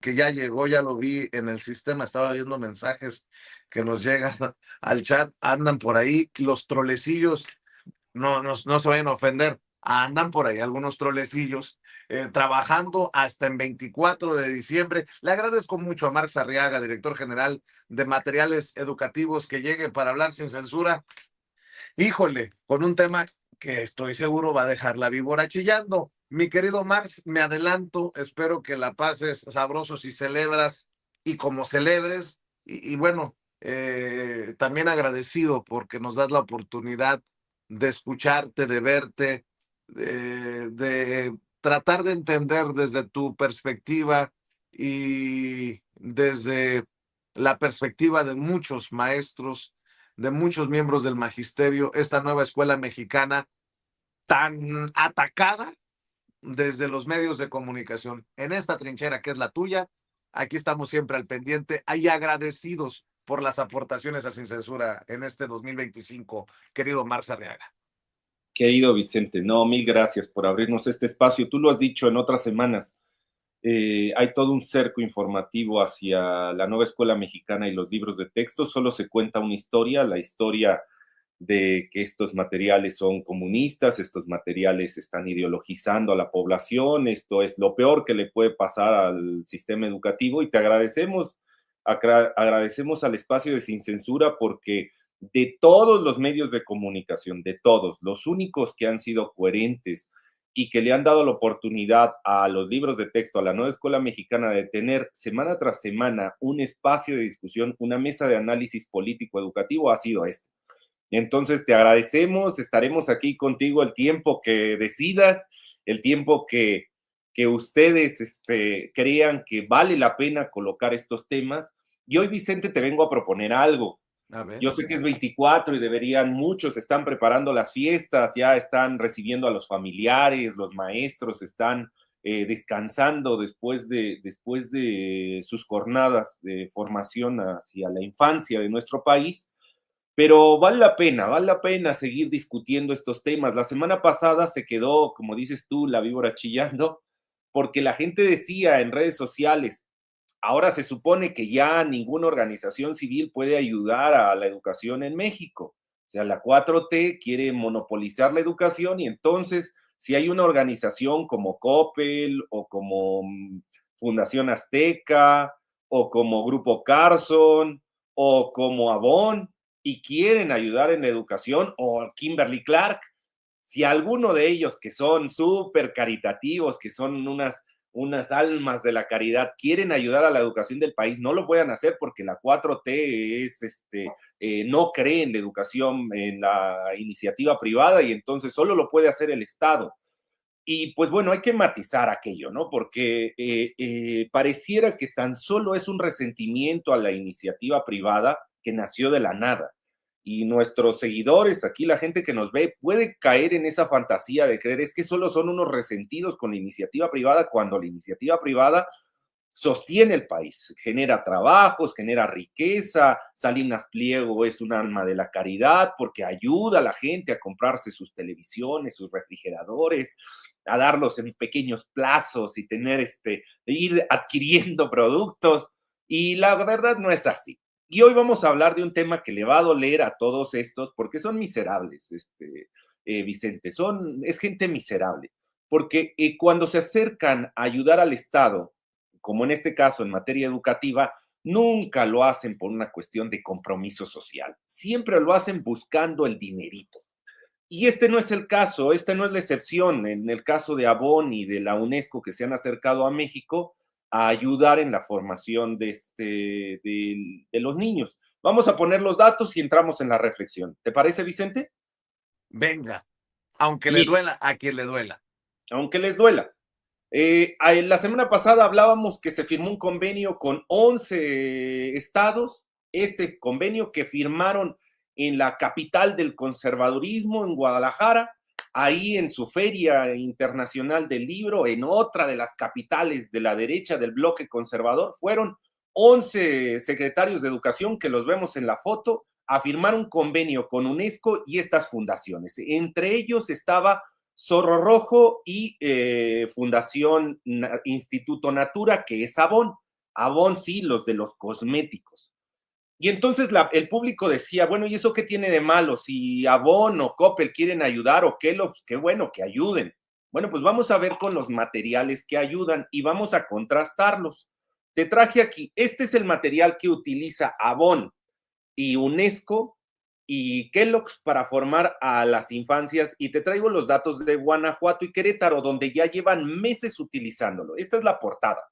que ya llegó, ya lo vi en el sistema, estaba viendo mensajes que nos llegan al chat, andan por ahí los trolecillos, no se vayan a ofender, andan por ahí algunos trolecillos trabajando hasta en 24 de diciembre. Le agradezco mucho a Marx Arriaga, director general de materiales educativos, que llegue para hablar sin censura. Híjole, con un tema que estoy seguro va a dejar la víbora chillando. Mi querido Marx, me adelanto, espero que la pases sabroso si celebras y como celebres. Y bueno, también agradecido porque nos das la oportunidad de escucharte, de verte, de tratar de entender desde tu perspectiva y desde la perspectiva de muchos maestros, de muchos miembros del magisterio, esta nueva escuela mexicana tan atacada desde los medios de comunicación. En esta trinchera que es la tuya, aquí estamos siempre al pendiente y agradecidos por las aportaciones a Sin Censura en este 2025, querido Marx Arriaga. Querido Vicente, no, mil gracias por abrirnos este espacio. Tú lo has dicho en otras semanas, hay todo un cerco informativo hacia la nueva escuela mexicana y los libros de texto. Solo se cuenta una historia, la historia de que estos materiales son comunistas, estos materiales están ideologizando a la población, esto es lo peor que le puede pasar al sistema educativo y te agradecemos al espacio de Sin Censura porque de todos los medios de comunicación, de todos, los únicos que han sido coherentes y que le han dado la oportunidad a los libros de texto, a la nueva escuela mexicana, de tener semana tras semana un espacio de discusión, una mesa de análisis político educativo, ha sido este. Entonces te agradecemos, estaremos aquí contigo el tiempo que decidas, el tiempo que ustedes crean que vale la pena colocar estos temas. Y hoy, Vicente, te vengo a proponer algo. A ver. Yo sé que es 24 y deberían, muchos están preparando las fiestas, ya están recibiendo a los familiares, los maestros están descansando después de sus jornadas de formación hacia la infancia de nuestro país. Pero vale la pena seguir discutiendo estos temas. La semana pasada se quedó, como dices tú, la víbora chillando, porque la gente decía en redes sociales, ahora se supone que ya ninguna organización civil puede ayudar a la educación en México. O sea, la 4T quiere monopolizar la educación y entonces, si hay una organización como Coppel o como Fundación Azteca o como Grupo Carson o como Avon y quieren ayudar en la educación, o Kimberly Clark, si alguno de ellos que son súper caritativos, que son unas almas de la caridad, quieren ayudar a la educación del país, no lo puedan hacer porque la 4T no cree en la educación, en la iniciativa privada y entonces solo lo puede hacer el Estado. Y pues bueno, hay que matizar aquello, ¿no? Porque pareciera que tan solo es un resentimiento a la iniciativa privada que nació de la nada. Y nuestros seguidores, aquí la gente que nos ve, puede caer en esa fantasía de creer es que solo son unos resentidos con la iniciativa privada cuando la iniciativa privada sostiene el país, genera trabajos, genera riqueza. Salinas Pliego es un alma de la caridad porque ayuda a la gente a comprarse sus televisiones, sus refrigeradores, a darlos en pequeños plazos y ir adquiriendo productos. Y la verdad no es así. Y hoy vamos a hablar de un tema que le va a doler a todos estos porque son miserables, Vicente, es gente miserable. Porque cuando se acercan a ayudar al Estado, como en este caso en materia educativa, nunca lo hacen por una cuestión de compromiso social. Siempre lo hacen buscando el dinerito. Y este no es el caso, esta no es la excepción. En el caso de Avon y de la UNESCO que se han acercado a México a ayudar en la formación de los niños. Vamos a poner los datos y entramos en la reflexión. ¿Te parece, Vicente? Venga, aunque le Mira, duela a quien le duela. aunque les duela. La semana pasada hablábamos que se firmó un convenio con 11 estados, este convenio que firmaron en la capital del conservadurismo, en Guadalajara, ahí en su Feria Internacional del Libro, en otra de las capitales de la derecha del bloque conservador, fueron 11 secretarios de educación que los vemos en la foto a firmar un convenio con UNESCO y estas fundaciones. Entre ellos estaba Zorro Rojo y Fundación Instituto Natura, que es Avon. Avon sí, los de los cosméticos. Y entonces el público decía, bueno, ¿y eso qué tiene de malo? Si Avon o Coppel quieren ayudar o Kellogg's, qué bueno, que ayuden. Bueno, pues vamos a ver con los materiales que ayudan y vamos a contrastarlos. Te traje aquí, este es el material que utiliza Avon y UNESCO y Kellogg's para formar a las infancias, y te traigo los datos de Guanajuato y Querétaro, donde ya llevan meses utilizándolo. Esta es la portada.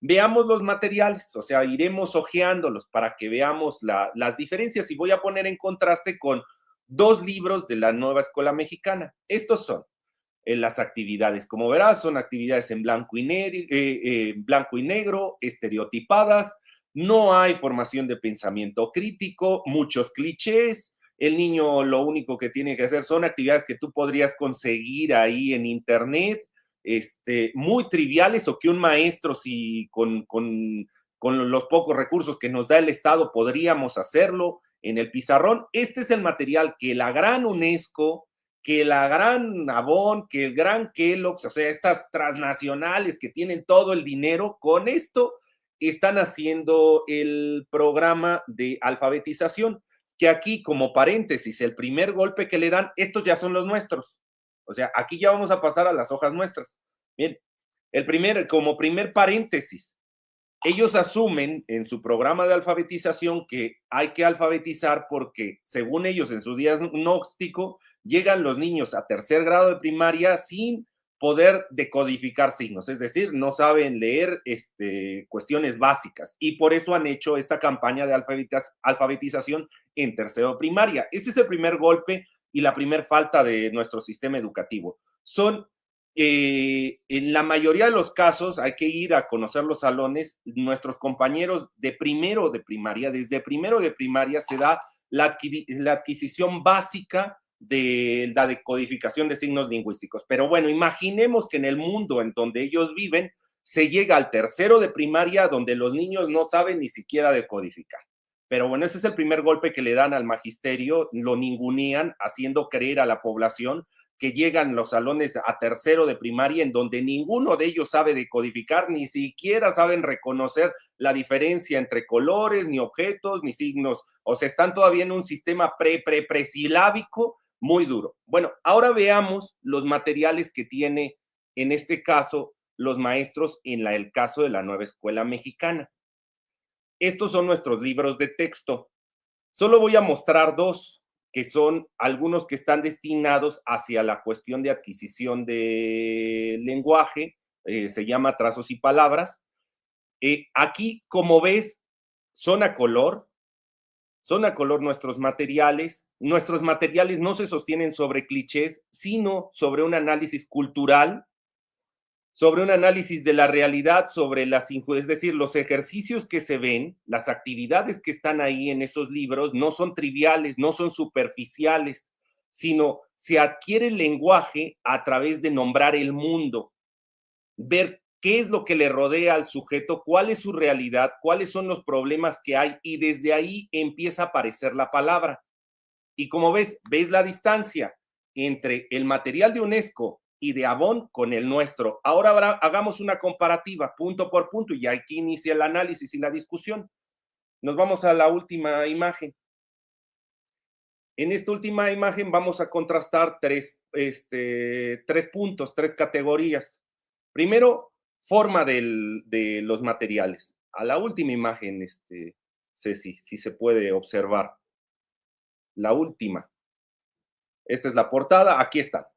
Veamos los materiales, o sea, iremos hojeándolos para que veamos las diferencias, y voy a poner en contraste con dos libros de la Nueva Escuela Mexicana. Estos son las actividades. Como verás, son actividades en blanco y negro, estereotipadas, no hay formación de pensamiento crítico, muchos clichés. El niño lo único que tiene que hacer son actividades que tú podrías conseguir ahí en internet, muy triviales, o que un maestro, si con los pocos recursos que nos da el Estado, podríamos hacerlo en el pizarrón. Este es el material que la gran UNESCO, que la gran Avon, que el gran Kellogg's, o sea, estas transnacionales que tienen todo el dinero, con esto están haciendo el programa de alfabetización, que aquí, como paréntesis, el primer golpe que le dan, estos ya son los nuestros. O sea, aquí ya vamos a pasar a las hojas nuestras. Bien, como primer paréntesis, ellos asumen en su programa de alfabetización que hay que alfabetizar porque, según ellos, en su diagnóstico, llegan los niños a tercer grado de primaria sin poder decodificar signos, es decir, no saben leer cuestiones básicas, y por eso han hecho esta campaña de alfabetización en tercero de primaria. Ese es el primer golpe y la primer falta de nuestro sistema educativo. En la mayoría de los casos hay que ir a conocer los salones. Nuestros compañeros de primero de primaria, desde primero de primaria se da la adquisición básica de la decodificación de signos lingüísticos. Pero bueno, imaginemos que en el mundo en donde ellos viven se llega al tercero de primaria, donde los niños no saben ni siquiera decodificar. Pero bueno, ese es el primer golpe que le dan al magisterio, lo ningunean, haciendo creer a la población que llegan los salones a tercero de primaria en donde ninguno de ellos sabe decodificar, ni siquiera saben reconocer la diferencia entre colores, ni objetos, ni signos. O sea, están todavía en un sistema presilábico muy duro. Bueno, ahora veamos los materiales que tiene, en este caso, los maestros en el caso de la Nueva Escuela Mexicana. Estos son nuestros libros de texto. Solo voy a mostrar dos, que son algunos que están destinados hacia la cuestión de adquisición de lenguaje, se llama Trazos y Palabras. Aquí, como ves, son a color nuestros materiales. Nuestros materiales no se sostienen sobre clichés, sino sobre un análisis cultural, sobre un análisis de la realidad, es decir, los ejercicios que se ven, las actividades que están ahí en esos libros no son triviales, no son superficiales, sino se adquiere el lenguaje a través de nombrar el mundo, ver qué es lo que le rodea al sujeto, cuál es su realidad, cuáles son los problemas que hay, y desde ahí empieza a aparecer la palabra. Y como ves la distancia entre el material de UNESCO y de Avon con el nuestro. Ahora hagamos una comparativa punto por punto, y aquí inicia el análisis y la discusión. Nos vamos a la última imagen. En esta última imagen vamos a contrastar tres puntos, tres categorías. Primero, forma de los materiales. A la última imagen, Ceci, si se puede observar. La última. Esta es la portada, aquí está.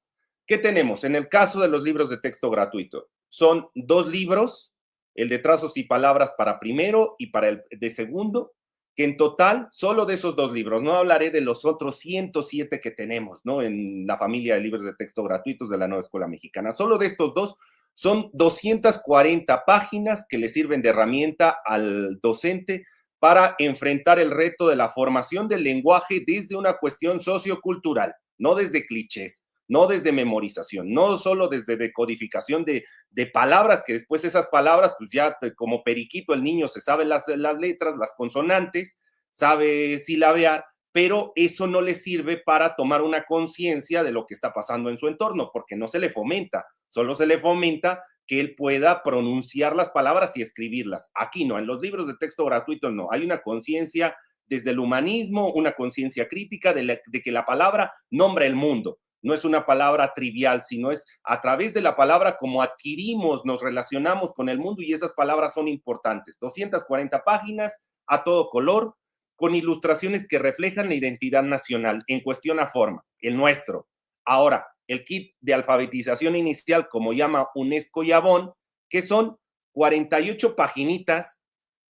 ¿Qué tenemos? En el caso de los libros de texto gratuito, son dos libros, el de Trazos y Palabras para primero y para el de segundo, que en total, solo de esos dos libros, no hablaré de los otros 107 que tenemos, ¿no?, en la familia de libros de texto gratuitos de la Nueva Escuela Mexicana. Solo de estos dos son 240 páginas que le sirven de herramienta al docente para enfrentar el reto de la formación del lenguaje desde una cuestión sociocultural, no desde clichés, no desde memorización, no solo desde decodificación de palabras, que después esas palabras, pues ya como periquito el niño se sabe las letras, las consonantes, sabe silabear, pero eso no le sirve para tomar una conciencia de lo que está pasando en su entorno, porque no se le fomenta, solo se le fomenta que él pueda pronunciar las palabras y escribirlas. Aquí no, en los libros de texto gratuito no. Hay una conciencia desde el humanismo, una conciencia crítica de que la palabra nombra el mundo. No es una palabra trivial, sino es a través de la palabra como adquirimos, nos relacionamos con el mundo, y esas palabras son importantes. 240 páginas a todo color, con ilustraciones que reflejan la identidad nacional en cuestión a forma, el nuestro. Ahora, el kit de alfabetización inicial, como llama UNESCO y Avon, que son 48 paginitas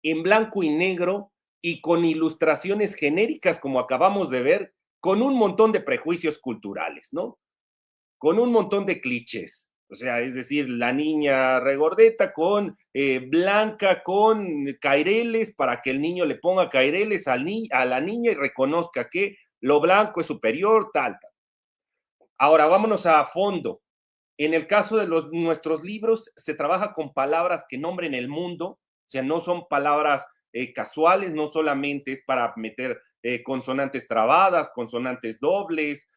en blanco y negro y con ilustraciones genéricas, como acabamos de ver, con un montón de prejuicios culturales, ¿no? Con un montón de clichés. O sea, es decir, la niña regordeta con blanca, con caireles, para que el niño le ponga caireles a la niña y reconozca que lo blanco es superior, tal, tal. Ahora, vámonos a fondo. En el caso de nuestros libros, se trabaja con palabras que nombren el mundo, o sea, no son palabras casuales, no solamente es para meter consonantes trabadas, consonantes dobles,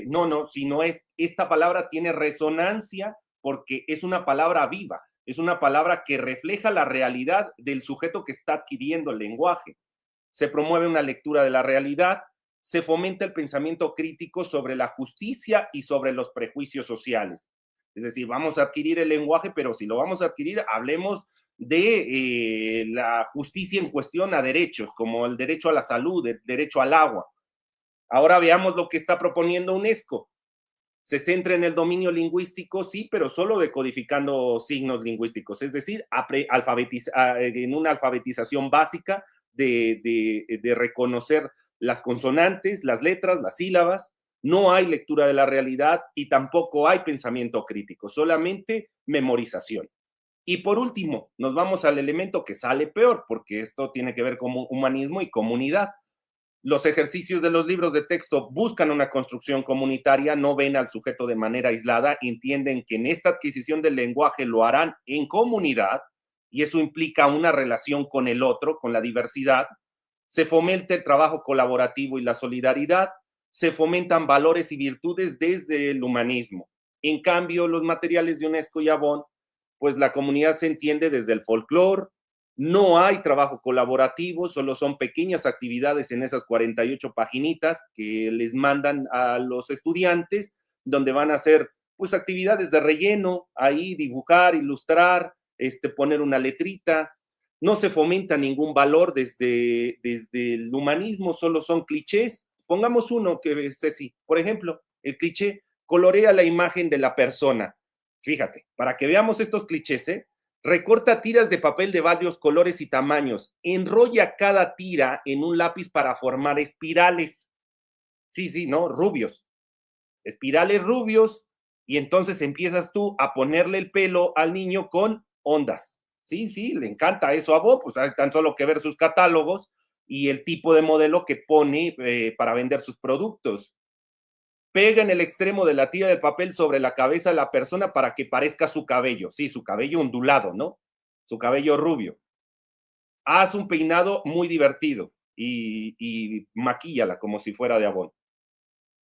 no, sino esta palabra tiene resonancia porque es una palabra viva, es una palabra que refleja la realidad del sujeto que está adquiriendo el lenguaje. Se promueve una lectura de la realidad, se fomenta el pensamiento crítico sobre la justicia y sobre los prejuicios sociales. Es decir, vamos a adquirir el lenguaje, pero si lo vamos a adquirir, hablemos de la justicia en cuestión a derechos, como el derecho a la salud, el derecho al agua. Ahora veamos lo que está proponiendo UNESCO. Se centra en el dominio lingüístico, sí, pero solo decodificando signos lingüísticos, es decir, en una alfabetización básica de reconocer las consonantes, las letras, las sílabas. No hay lectura de la realidad y tampoco hay pensamiento crítico, solamente memorización. Y por último, nos vamos al elemento que sale peor, porque esto tiene que ver con humanismo y comunidad. Los ejercicios de los libros de texto buscan una construcción comunitaria, no ven al sujeto de manera aislada, entienden que en esta adquisición del lenguaje lo harán en comunidad, y eso implica una relación con el otro, con la diversidad. Se fomenta el trabajo colaborativo y la solidaridad, se fomentan valores y virtudes desde el humanismo. En cambio, los materiales de UNESCO y Avon, pues la comunidad se entiende desde el folclore. No hay trabajo colaborativo, solo son pequeñas actividades en esas 48 paginitas que les mandan a los estudiantes, donde van a hacer pues actividades de relleno, ahí dibujar, ilustrar, poner una letrita. No se fomenta ningún valor desde el humanismo, solo son clichés. Pongamos uno, que Ceci, por ejemplo, el cliché colorea la imagen de la persona. Fíjate, para que veamos estos clichés, recorta tiras de papel de varios colores y tamaños, enrolla cada tira en un lápiz para formar espirales. Sí, ¿no? Rubios. Espirales rubios, y entonces empiezas tú a ponerle el pelo al niño con ondas. Sí, le encanta eso a Bob, pues hay tan solo que ver sus catálogos y el tipo de modelo que pone para vender sus productos. Pega en el extremo de la tira de papel sobre la cabeza de la persona para que parezca su cabello. Sí, su cabello ondulado, ¿no? Su cabello rubio. Haz un peinado muy divertido y maquíllala como si fuera de Avon.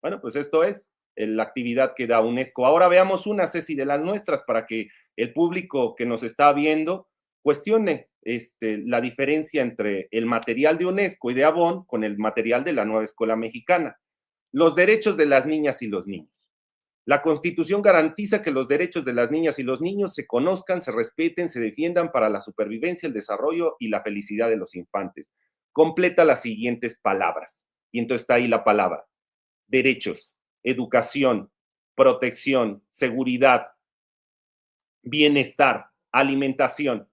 Bueno, pues esto es la actividad que da UNESCO. Ahora veamos una, Ceci, de las nuestras para que el público que nos está viendo cuestione la diferencia entre el material de UNESCO y de Avon con el material de la Nueva Escuela Mexicana. Los derechos de las niñas y los niños. La Constitución garantiza que los derechos de las niñas y los niños se conozcan, se respeten, se defiendan para la supervivencia, el desarrollo y la felicidad de los infantes. Completa las siguientes palabras. Y entonces está ahí la palabra. Derechos, educación, protección, seguridad, bienestar, alimentación.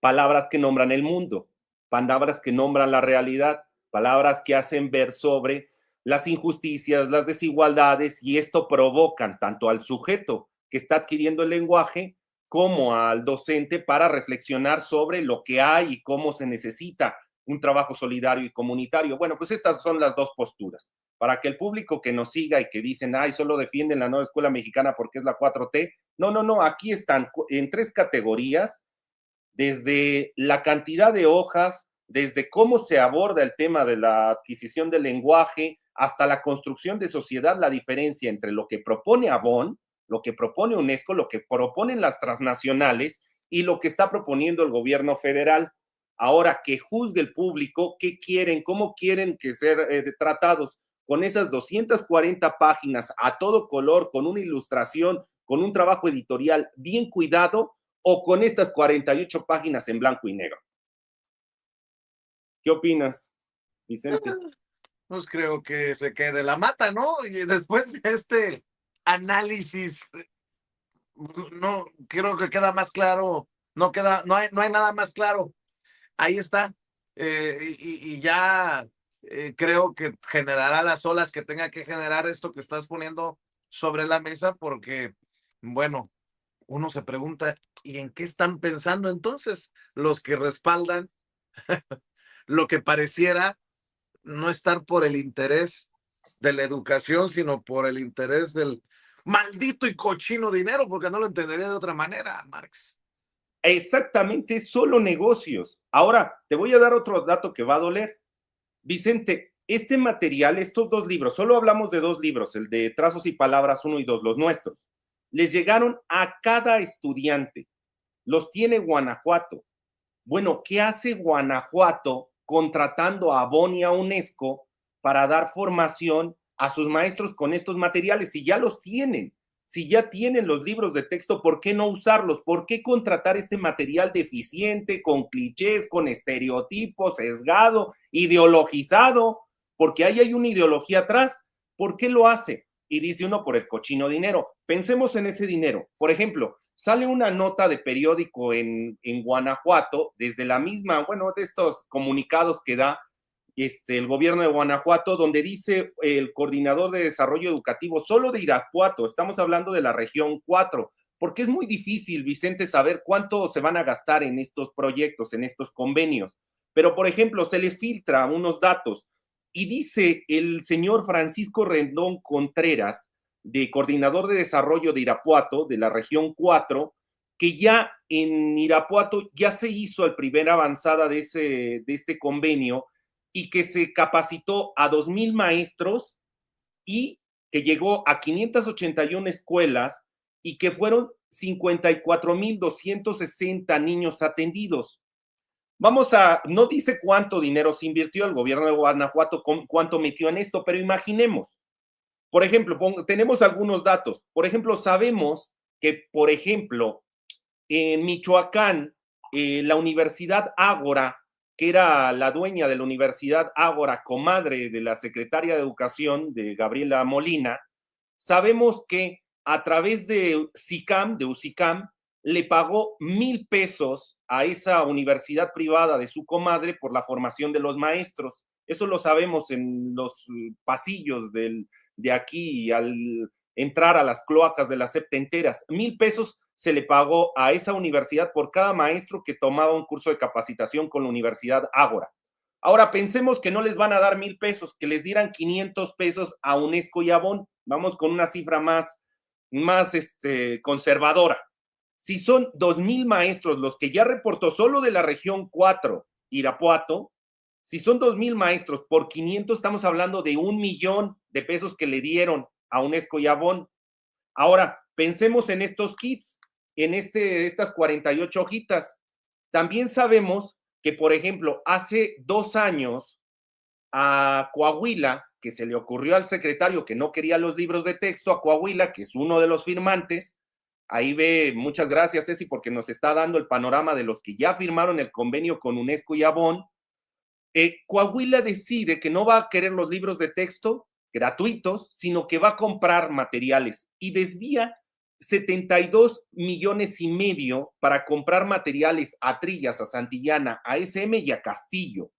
Palabras que nombran el mundo, palabras que nombran la realidad, palabras que hacen ver sobre las injusticias, las desigualdades, y esto provocan tanto al sujeto que está adquiriendo el lenguaje como al docente para reflexionar sobre lo que hay y cómo se necesita un trabajo solidario y comunitario. Bueno, pues estas son las dos posturas. Para que el público que nos siga y que dicen, ay, solo defienden la nueva escuela mexicana porque es la 4T, no, aquí están en 3 categorías, desde la cantidad de hojas, desde cómo se aborda el tema de la adquisición del lenguaje, hasta la construcción de sociedad, la diferencia entre lo que propone Avon lo que propone UNESCO, lo que proponen las transnacionales y lo que está proponiendo el gobierno federal. Ahora que juzgue el público qué quieren, cómo quieren que ser tratados con esas 240 páginas a todo color, con una ilustración, con un trabajo editorial bien cuidado, o con estas 48 páginas en blanco y negro. ¿Qué opinas, Vicente? Pues creo que se quede la mata, ¿no? Y después de este análisis, no creo que queda más claro, no hay nada más claro. Ahí está. Y ya creo que generará las olas que tenga que generar esto que estás poniendo sobre la mesa, porque, bueno, uno se pregunta, ¿y en qué están pensando entonces los que respaldan lo que pareciera no estar por el interés de la educación, sino por el interés del maldito y cochino dinero? Porque no lo entendería de otra manera, Marx. Exactamente, solo negocios. Ahora, te voy a dar otro dato que va a doler. Vicente, este material, estos dos libros, solo hablamos de dos libros, el de Trazos y Palabras 1 y 2, los nuestros, les llegaron a cada estudiante. Los tiene Guanajuato. Bueno, ¿qué hace Guanajuato contratando a Bonn y a UNESCO para dar formación a sus maestros con estos materiales? Si ya los tienen, si ya tienen los libros de texto, ¿por qué no usarlos? ¿Por qué contratar este material deficiente, con clichés, con estereotipos, sesgado, ideologizado? Porque ahí hay una ideología atrás. ¿Por qué lo hace? Y dice uno, por el cochino dinero. Pensemos en ese dinero. Por ejemplo, sale una nota de periódico en Guanajuato, desde la misma, bueno, de estos comunicados que da el gobierno de Guanajuato, donde dice el coordinador de desarrollo educativo solo de Irapuato, estamos hablando de la región 4, porque es muy difícil, Vicente, saber cuánto se van a gastar en estos proyectos, en estos convenios. Pero, por ejemplo, se les filtra unos datos y dice el señor Francisco Rendón Contreras, de coordinador de desarrollo de Irapuato, de la región 4, que ya en Irapuato ya se hizo la primera avanzada de este convenio y que se capacitó a 2,000 maestros y que llegó a 581 escuelas y que fueron 54,260 niños atendidos. No dice cuánto dinero se invirtió el gobierno de Guanajuato, cuánto metió en esto, pero imaginemos, por ejemplo, tenemos algunos datos. Por ejemplo, sabemos que, por ejemplo, en Michoacán, la Universidad Ágora, que era la dueña de la Universidad Ágora, comadre de la secretaria de Educación, de Gabriela Molina, sabemos que a través de SICAM, de UCICAM, le pagó 1,000 pesos a esa universidad privada de su comadre por la formación de los maestros. Eso lo sabemos en los pasillos de aquí al entrar a las cloacas de las septenteras. 1,000 pesos se le pagó a esa universidad por cada maestro que tomaba un curso de capacitación con la Universidad Ágora. Ahora pensemos que no les van a dar 1,000 pesos, que les dieran 500 pesos a UNESCO y a Bonn. Vamos con una cifra más conservadora. Si son 2,000 maestros los que ya reportó solo de la región 4, Irapuato, si son 2,000 maestros por 500, estamos hablando de 1,000,000 de pesos que le dieron a UNESCO y a Bonn. Ahora, pensemos en estos kits, en estas 48 hojitas. También sabemos que, por ejemplo, hace 2 años a Coahuila, que se le ocurrió al secretario que no quería los libros de texto, a Coahuila, que es uno de los firmantes, ahí ve, muchas gracias, Ceci, porque nos está dando el panorama de los que ya firmaron el convenio con UNESCO y Avon. Coahuila decide que no va a querer los libros de texto gratuitos, sino que va a comprar materiales y desvía 72,5 millones para comprar materiales a Trillas, a Santillana, a SM y a Castillo.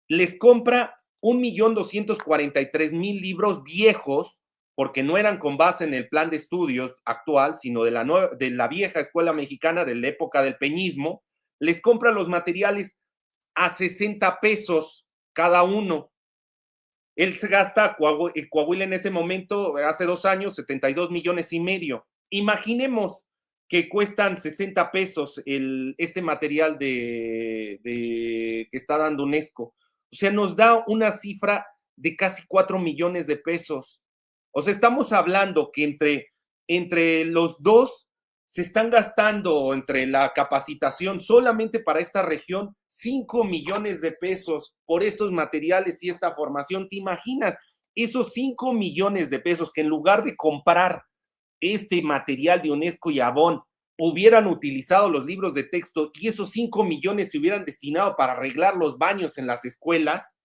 Les compra 1,243,000 libros viejos, porque no eran con base en el plan de estudios actual, sino de la vieja escuela mexicana de la época del peñismo. Les compra los materiales a 60 pesos cada uno. Él se gasta, Coahuila en ese momento, hace 2 años, 72,5 millones. Imaginemos que cuestan 60 pesos este material que está dando UNESCO. O sea, nos da una cifra de casi 4 millones de pesos. O sea, estamos hablando que entre entre los dos se están gastando entre la capacitación solamente para esta región 5 millones de pesos por estos materiales y esta formación. ¿Te imaginas esos 5 millones de pesos que en lugar de comprar este material de UNESCO y Avon hubieran utilizado los libros de texto y esos 5 millones se hubieran destinado para arreglar los baños en las escuelas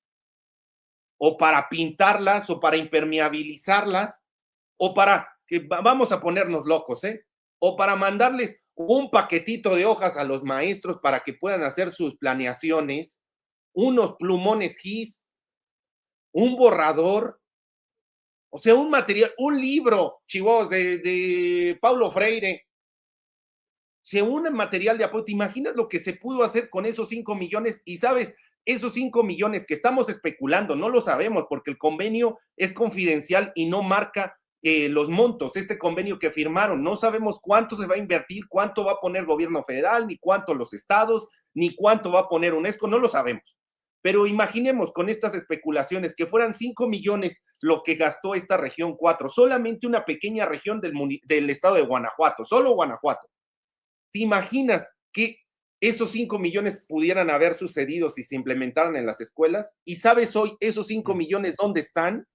o para pintarlas o para impermeabilizarlas o para, que vamos a ponernos locos, o para mandarles un paquetito de hojas a los maestros para que puedan hacer sus planeaciones, unos plumones GIS, un borrador, o sea, un material, un libro, chivos, de Paulo Freire, o sea, un material de apoyo. ¿Te imaginas lo que se pudo hacer con esos 5 millones? Y sabes, esos 5 millones que estamos especulando, no lo sabemos porque el convenio es confidencial y no marca los montos, este convenio que firmaron. No sabemos cuánto se va a invertir, cuánto va a poner el gobierno federal, ni cuánto los estados, ni cuánto va a poner UNESCO, no lo sabemos. Pero imaginemos con estas especulaciones que fueran 5 millones lo que gastó esta región 4, solamente una pequeña región del estado de Guanajuato, solo Guanajuato. ¿Te imaginas que esos 5 millones pudieran haber sucedido si se implementaran en las escuelas? ¿Y sabes hoy esos 5 millones dónde están?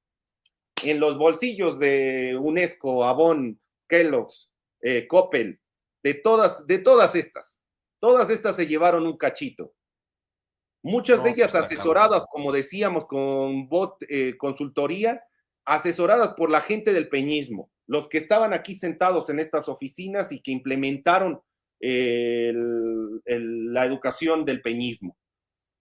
En los bolsillos de UNESCO, Avon, Kellogg's, Coppel, de todas estas. Todas estas se llevaron un cachito. Muchas de No, pues ellas está cabrón. asesoradas, como decíamos, con consultoría, asesoradas por la gente del peñismo, los que estaban aquí sentados en estas oficinas y que implementaron la educación del peñismo.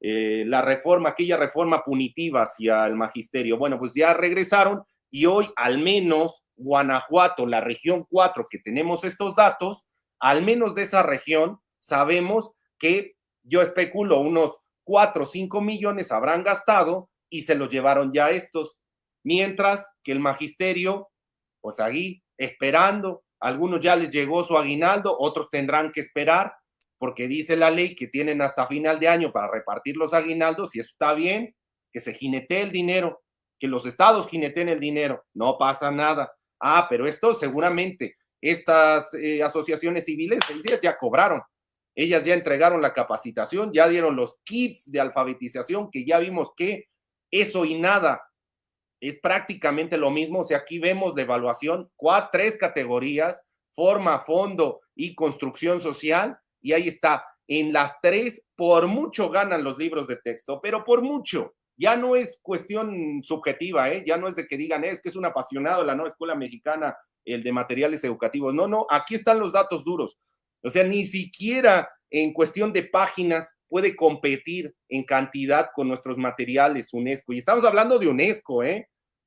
La reforma, aquella reforma punitiva hacia el magisterio. Bueno, pues ya regresaron y hoy al menos Guanajuato, la región 4, que tenemos estos datos, al menos de esa región sabemos que yo especulo unos 4 o 5 millones habrán gastado y se los llevaron ya estos, mientras que el magisterio, pues ahí esperando, algunos ya les llegó su aguinaldo, otros tendrán que esperar, porque dice la ley que tienen hasta final de año para repartir los aguinaldos, y eso está bien, que se jinetee el dinero, que los estados jineteen el dinero, no pasa nada. Ah, pero esto seguramente, estas asociaciones civiles, ellas ya cobraron, ellas ya entregaron la capacitación, ya dieron los kits de alfabetización, que ya vimos que eso y nada es prácticamente lo mismo. O sea, aquí vemos la evaluación, 3 categorías, forma, fondo y construcción social, y ahí está, en las 3, por mucho ganan los libros de texto, pero por mucho. Ya no es cuestión subjetiva, ya no es de que digan, es que es un apasionado de la nueva escuela mexicana, el de materiales educativos. No, no, aquí están los datos duros. O sea, ni siquiera en cuestión de páginas puede competir en cantidad con nuestros materiales UNESCO. Y estamos hablando de UNESCO,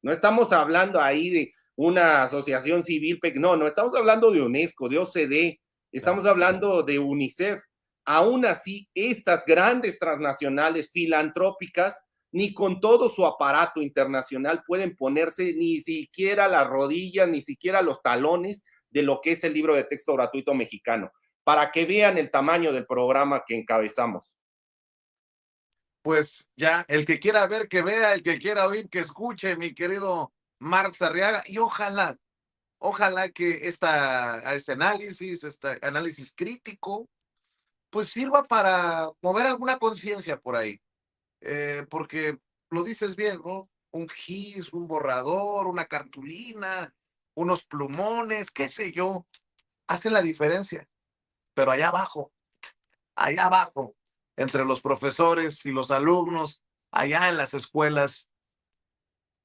No estamos hablando ahí de una asociación civil, no, no, estamos hablando de UNESCO, de OCDE, estamos hablando de UNICEF. Aún así, estas grandes transnacionales filantrópicas, ni con todo su aparato internacional pueden ponerse ni siquiera las rodillas, ni siquiera los talones de lo que es el libro de texto gratuito mexicano, para que vean el tamaño del programa que encabezamos. Pues ya, el que quiera ver, que vea, el que quiera oír, que escuche, mi querido Marx Arriaga, y ojalá que este análisis crítico, pues sirva para mover alguna conciencia por ahí, porque lo dices bien, ¿no? Un gis, un borrador, una cartulina, unos plumones, qué sé yo, hacen la diferencia, pero allá abajo, entre los profesores y los alumnos, allá en las escuelas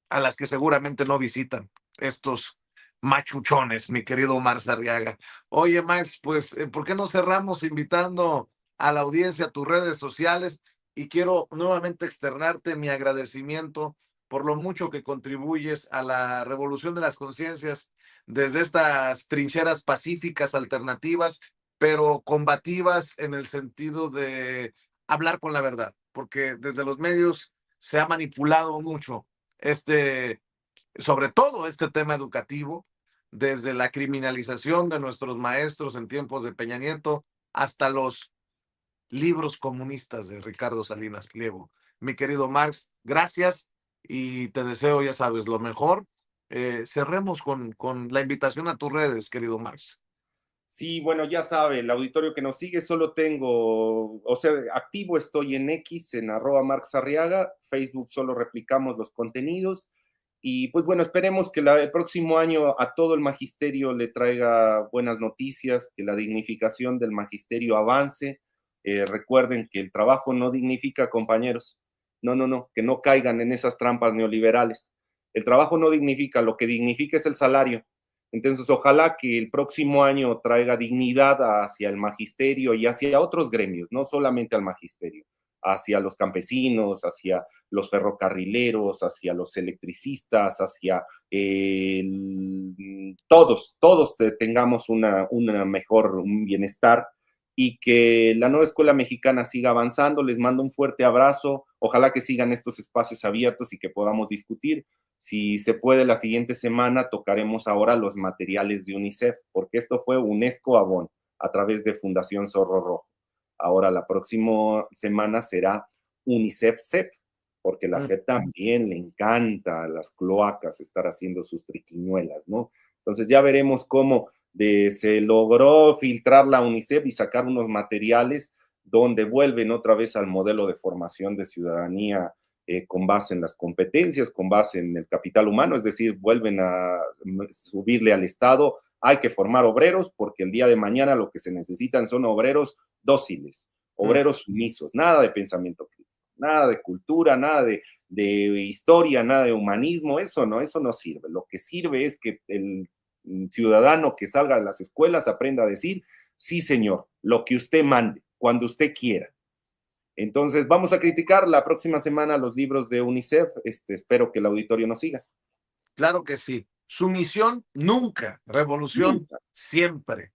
a las que seguramente no visitan estos machuchones, mi querido Marx Arriaga. Oye, Max, pues, ¿por qué no cerramos invitando a la audiencia a tus redes sociales? Y quiero nuevamente externarte mi agradecimiento por lo mucho que contribuyes a la revolución de las conciencias desde estas trincheras pacíficas, alternativas, pero combativas en el sentido de hablar con la verdad, porque desde los medios se ha manipulado mucho este, sobre todo este tema educativo, desde la criminalización de nuestros maestros en tiempos de Peña Nieto hasta los libros comunistas de Ricardo Salinas Pliego. Mi querido Marx, gracias y te deseo, ya sabes, lo mejor cerremos con la invitación a tus redes, querido Marx. Sí, bueno, ya sabe, el auditorio que nos sigue, solo tengo, o sea, activo estoy en X, en @marxarriaga, Facebook solo replicamos los contenidos y pues bueno, esperemos que el próximo año a todo el magisterio le traiga buenas noticias, que la dignificación del magisterio avance. Recuerden que el trabajo no dignifica, compañeros. No, no, no, que no caigan en esas trampas neoliberales. El trabajo no dignifica, lo que dignifica es el salario. Entonces, ojalá que el próximo año traiga dignidad hacia el magisterio y hacia otros gremios, no solamente al magisterio, hacia los campesinos, hacia los ferrocarrileros, hacia los electricistas, hacia todos tengamos una mejor, un bienestar y que la nueva escuela mexicana siga avanzando. Les mando un fuerte abrazo. Ojalá que sigan estos espacios abiertos y que podamos discutir. Si se puede, la siguiente semana tocaremos ahora los materiales de UNICEF, porque esto fue UNESCO Avon a través de Fundación Zorro Rojo. Ahora la próxima semana será UNICEF CEP, porque la CEP también le encanta a las cloacas estar haciendo sus triquiñuelas, ¿no? Entonces ya veremos cómo se logró filtrar la UNICEF y sacar unos materiales donde vuelven otra vez al modelo de formación de ciudadanía con base en las competencias, con base en el capital humano, es decir, vuelven a subirle al Estado. Hay que formar obreros porque el día de mañana lo que se necesitan son obreros dóciles, obreros sumisos, nada de pensamiento crítico, nada de cultura, nada de historia, nada de humanismo, eso no sirve. Lo que sirve es que el ciudadano que salga de las escuelas aprenda a decir, sí señor, lo que usted mande, cuando usted quiera. Entonces, vamos a criticar la próxima semana los libros de UNICEF. Espero que el auditorio nos siga. Claro que sí. Sumisión nunca, revolución Nunca. siempre.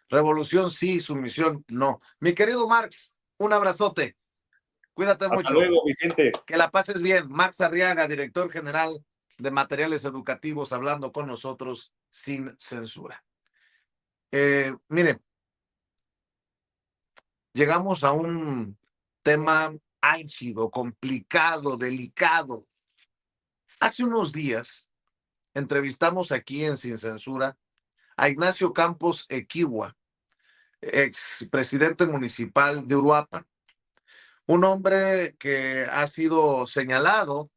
Revolución sí, sumisión no. Mi querido Marx, un abrazote. Cuídate Hasta mucho. luego, Vicente. Que la pases bien. Marx Arriaga, director general de Materiales Educativos, hablando con nosotros sin censura. Mire, llegamos a un tema álgido, complicado, delicado. Hace unos días entrevistamos aquí en Sin Censura a Ignacio Campos Equigua, ex presidente municipal de Uruapan, un hombre que ha sido señalado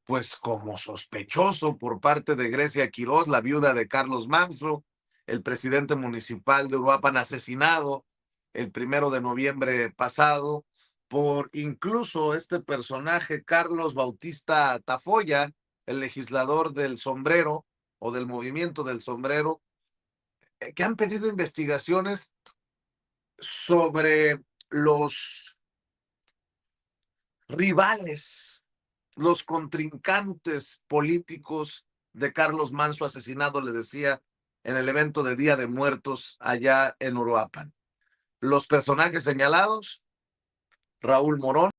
pues como sospechoso por parte de Grecia Quirós, la viuda de Carlos Manso, el presidente municipal de Uruapan asesinado el 1 de noviembre pasado por incluso este personaje Carlos Bautista Tafoya, el legislador del sombrero o del movimiento del sombrero, que han pedido investigaciones sobre los rivales, los contrincantes políticos de Carlos Manso asesinado, le decía, en el evento de Día de Muertos allá en Uruapan. Los personajes señalados, Raúl Morón,